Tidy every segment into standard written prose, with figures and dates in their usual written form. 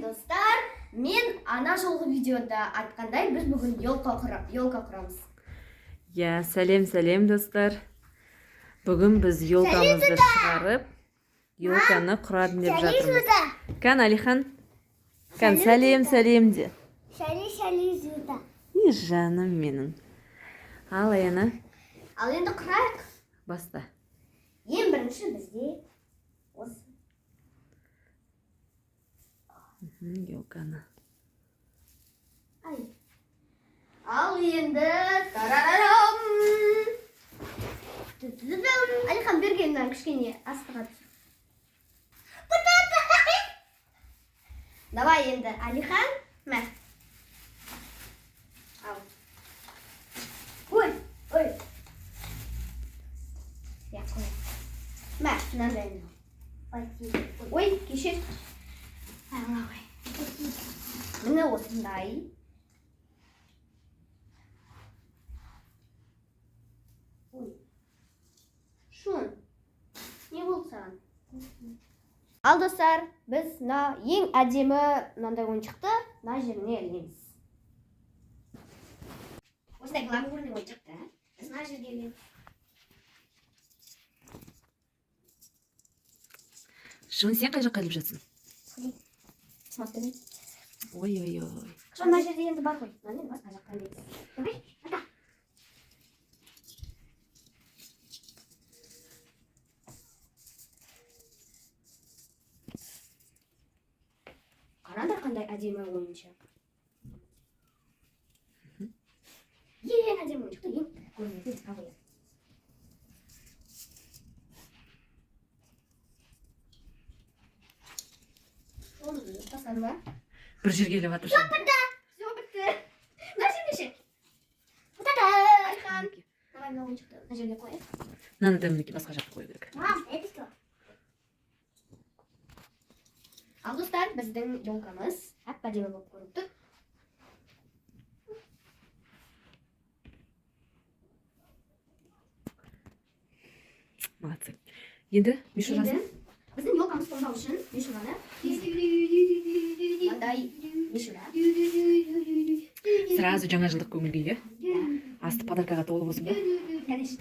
достар, мен ана жолғы видеода айтқандай, біз бүгін елка құрамыз. Я, сәлем достар. Бүгін біз елкамызды шығарып, елканы құрадым деп жатырмыз. Кән, Алихан? Кән, сәлем де. Шәли жуда. И, жаным менің. Ал, Аяна? Ал енді құрайық. Баста. Ең бірінші бізде осы. Елканы. Ал енді тарарарам. Алихан бергеннен кішкене астыға түсір. Давай енді Алихан, мә. Ал. Ой. Я қой. Мә, мынандай. Ой, кешір. Міне осындай. Шун, не болды саған? Ал достар, біз ең әдемі мынандай ойыншықты мына жеріне ілеміз. Осындай гламурный ойыншықты біз мына жерге ілеміз. Шун, сен қай жаққа іліп жатсың? Смотри. Ой. Мына жерде енді бар ғой. Мына басқа жаққа ілеміз. Қараңдар қандай әдемі ойыншық. Ең әдемі ойыншықты ең көрінетін жаққа қояды. Оны тастадың ба? Бір жерге іліп жатыр. Все бітті. Мына жерге ше. Алихан. Давай мына ойыншықты мына жерге қояйық. Мынаны да мінекей басқа жаққа қою керек. Мам, это что? Ал достар, біздің елкамыз әп-әдемі болып көрініп тұр. Молодцы. Енді мишурасын? Біздің елкамыз қорғау үшін мишураны мындай мишура. Сразу жаңа жылдық көңілге, асты подаркаға толы болсын ба? Конечно.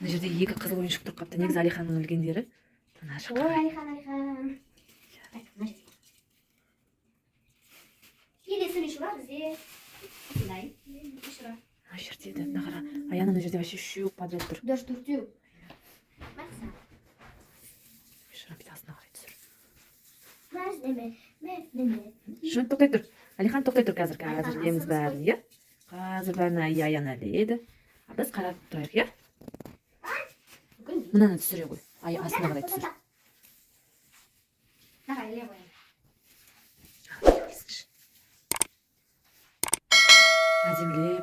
Мына жерде екі қызыл ойыншық тұрып қапты. Негізі Алиханның ілгендері. Ой, Алихан. Келесі мишура бізде осындай мишура. Ана жерде де, мына қара. Аяна мына жерде вообще үшеу подряд тұр. Даже төртеу. Мақса. Мишура бетасына қарай түсір. Мәздеме. Шын, тоқтай тұр. Алихан, тоқтай тұр қазір. Қазір ілеміз бәрін, иә? Қазір бәрін Аяна іледі. Біз қарап тұрайық, иә? Мынаны түсіре қой. Астына қарай түсір. Давай, левая.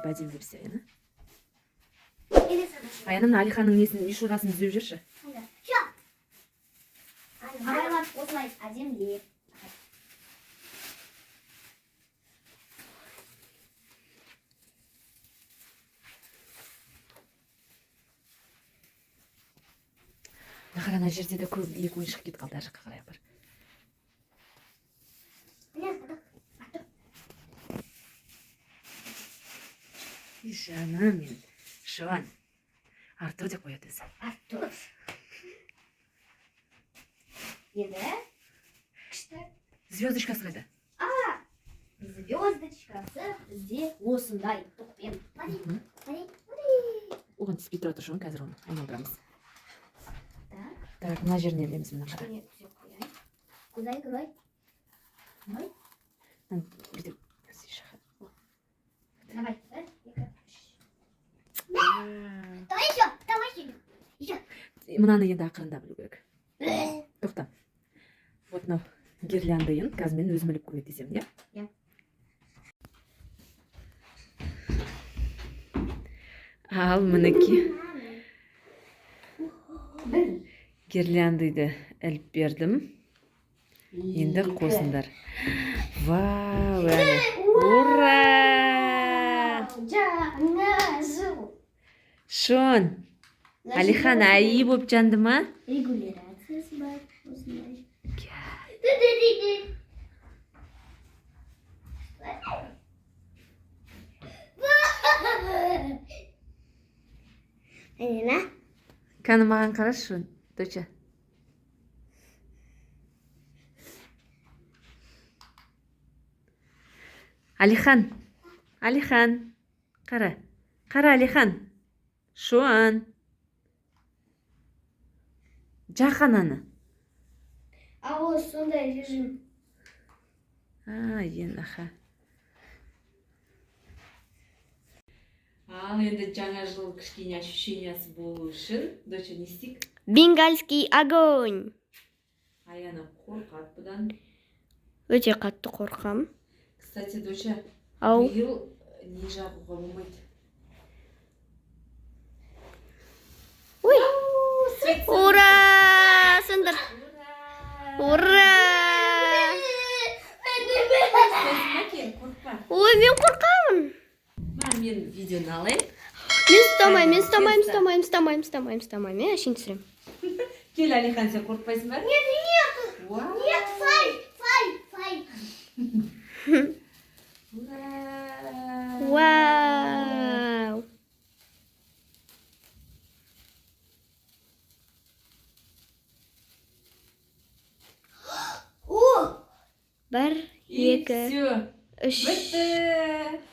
Әдемілеп істер, Аяна. Аяна, мына Алиханның несін, мишурасын түзеп жүрші. Абайлап осылай әдемілеп. Ана жерде де көп екі ойыншық кетіп қалды, жаққа қарай бір. Жаным мен, Шуан. Артур деп қояды өзі. Артур. Енді күшті. Звездочкасы қайда? Звездочкасы бізде осындай тоқпен. Оған түспей тұра тұр, Шуан, қазір оны айналдырамыз. Так, мына жеріне ілеміз, мына қара. Кудай. Бүйтіп, Давай. мынаны енді ақырында білу керек. Тоқта. Вот мынау гирляндайын қазір мен өзім іліп көрейік десем, иә? Иә. Ал мінекей. Гирляндайды іліп бердім. Енді қосындар. Вау, әне. Ура! Шон, Алихан әйі болып жанды ма? Регулярациясы бар. Кәні маған қарашы, доча. Алихан, қара. Қара, Алихан. Шуан. Жақан аны. А вот сондай режим. Енаха. Ал енді жаңа жыл кішкене ощущениясы болу үшін, доча, не істейік? Бенгальский огонь. Аяна қорқады бұдан. Өте қатты қорқам. Кстати, доча, Ау. биыл не жағуға болмайды. Ой. Ура! Сындыр. Ура! Ой, мен қорқамын. Мен видеоны алайын. Мен ұстамаймын. Мен әшейін түсірем. Кел, Алихан, сен қорқпайсың ба? Нет. Фай. Вау. Бір, екі, Все. үш. Бітті.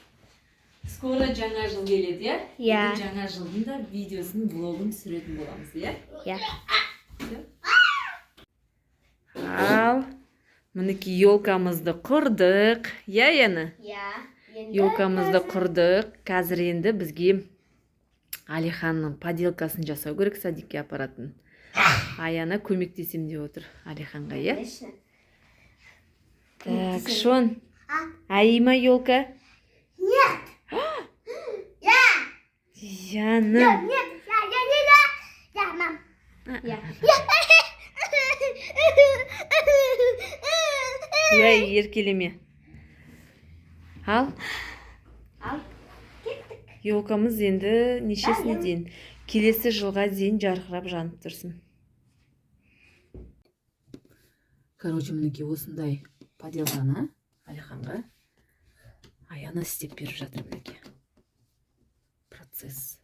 Скоро жаңа жыл келеді, иә? Иә. Жаңа жылдың да видеосын, блогын түсіретін боламыз, иә? Иә. Ал, мінекей елкамызды құрдық. Иә, Яна? Иә. Елкамызды құрдық. Қазір енді бізге Алиханның поделкасын жасау керек, садикке апаратын. Аяна көмектесем деп отыр Алиханға, иә? Так, Шон. Айма елка? Нет. Яным. Я, мам. Я. Уай, еркелеме. Ал. Елкамыз енді нешесіне дейін? Келесі жылға дейін жарқырап жанып тұрсын. Короче, мінекей осындай поделканы Алиханға Аяна істеп беріп жатыр, мінекей. Процесс.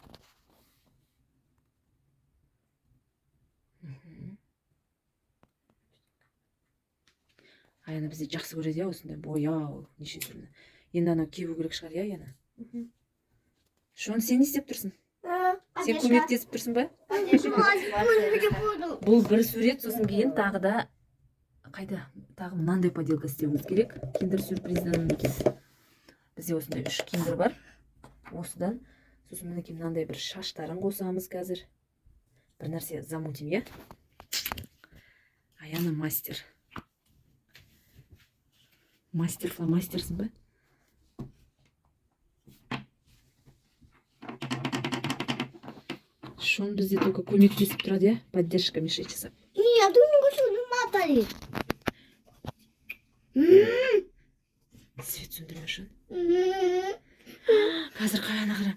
Аяна бізде жақсы көреді, осындай бояу, неше түрлі. Енді анау кебу керек шығар, иә, Аяна? Шон, сен не істеп тұрсың? Сен көмектесіп тұрсың ба? Бұл бір сурет, сосын кейін тағы да қайда? Тағы мынандай поделка істеуіміз керек. Киндер сюрприздан екен. Бізде осындай 3 киндер бар. Осыдан сосын мінекей мынандай бір шаштарын қосамыз қазір. Бір нәрсе замутим, иә? Аяна мастер. Мастерсың ба? Шон бізде только көмектесіп тұрады, иә? Поддержка мешать жасап. Нет, у него что-то матали. Свет сөндірме, Шон. Қазір қаяна қара.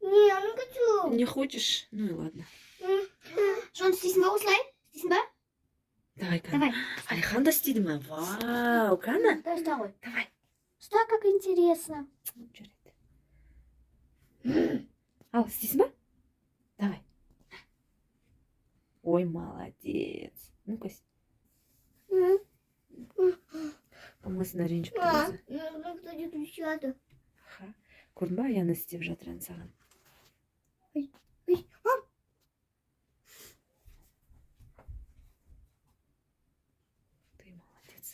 Не, я не хочу. Не хочешь? Ну и ладно. Шон, істейсің ба осылай? Істейсің ба? Давай, Кана. Давай. Алихан да істейді ма? Вау, Кана. Дай ұста ғой. Давай. Ұста, как интересно. Ал, істейсің ба? Давай. Ой, молодец. Ну-ка. Болмасына ренжіп тұрмаса. Кто-то кричат. Көрдің ба, Аяна істеп жатыр ән саған. Ты молодец.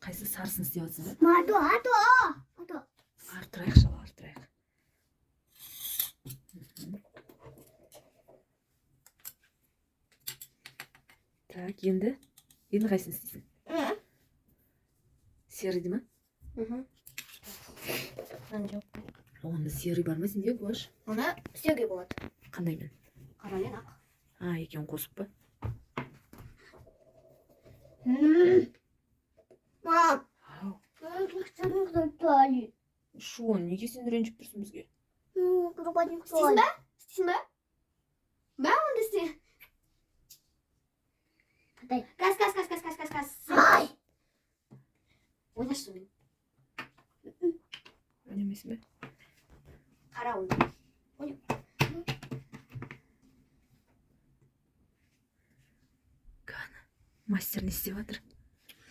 Қайсы сарысын істеп жатсың ба? Ато. Артырайық, шала, артырайық. Так, енді қайсын істейсің? Серый ма? Онда серый бар ма сенде, Гош? Оны істеуге болады. Қандаймен? Қарамен ақ. Екеуін қосып па? Мам, Ау. қастарыңызды тали. Шон, неге сен ренжіп тұрсың бізге? істейсің ба? Істейсің ба? Ба, онда істе. Газ. Ай! Ойнаш сонымен. Ойнамайсың ба? Қара оны. Мастер не істеп жатыр?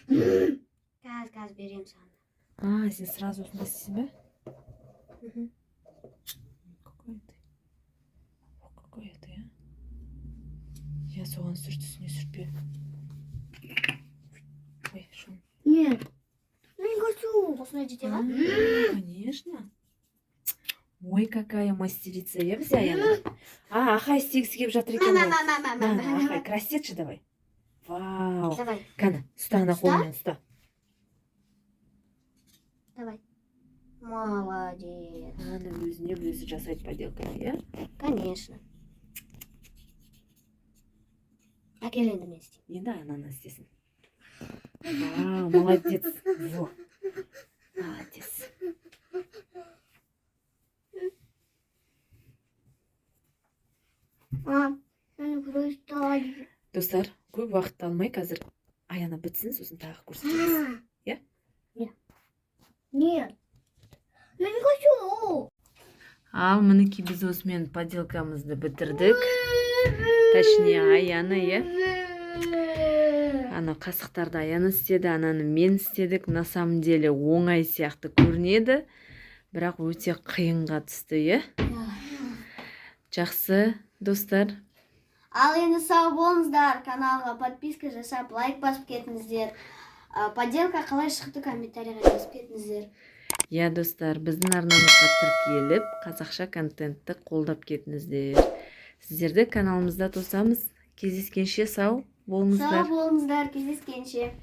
Газ берем саған. Сен сразу осында істейсің ба? Какой это, а? Я соған сүрт, үстіне сүртпе. Ой, шон. Нет. Я не хочу. Осындай жете ма? Конечно. Ой, какая мастерица. Я біз Аяна. Ахай істегісі келіп жатыр екен ғой. Ахай, красетші давай. Вау. Давай. Кәні, ұста ана қолымен ұста. Давай. Молодец. Ана өзіне өзі жасайды поделканы, иә? Конечно. Әкел енді мен істеймін. Енді ананы істесін. Вау, молодец. Во. Молодец. Просто... Достар, көп уақыт алмай қазір Аяна бітсін, сосын тағы көрсетеміз. Нет. Я не хочу. Ал мінекей біз осымен поделкамызды бітірдік. Точнее, Аяна, иә? Ана қасықтарды Аяна істеді, ананы мен істедік. На самом деле оңай сияқты көрінеді, бірақ өте қиынға түсті, иә? Жақсы, достар. Ал енді сау болыңыздар, каналға подписка жасап, лайк басып кетіңіздер. Поделка қалай шықты, комментарийға жазып кетіңіздер. Иә, достар, біздің арнамызға тіркеліп, қазақша контентті қолдап кетіңіздер. Сіздерді каналымызда тосамыз. Кездескенше сау болыңыздар. Сау болыңыздар, кездескенше.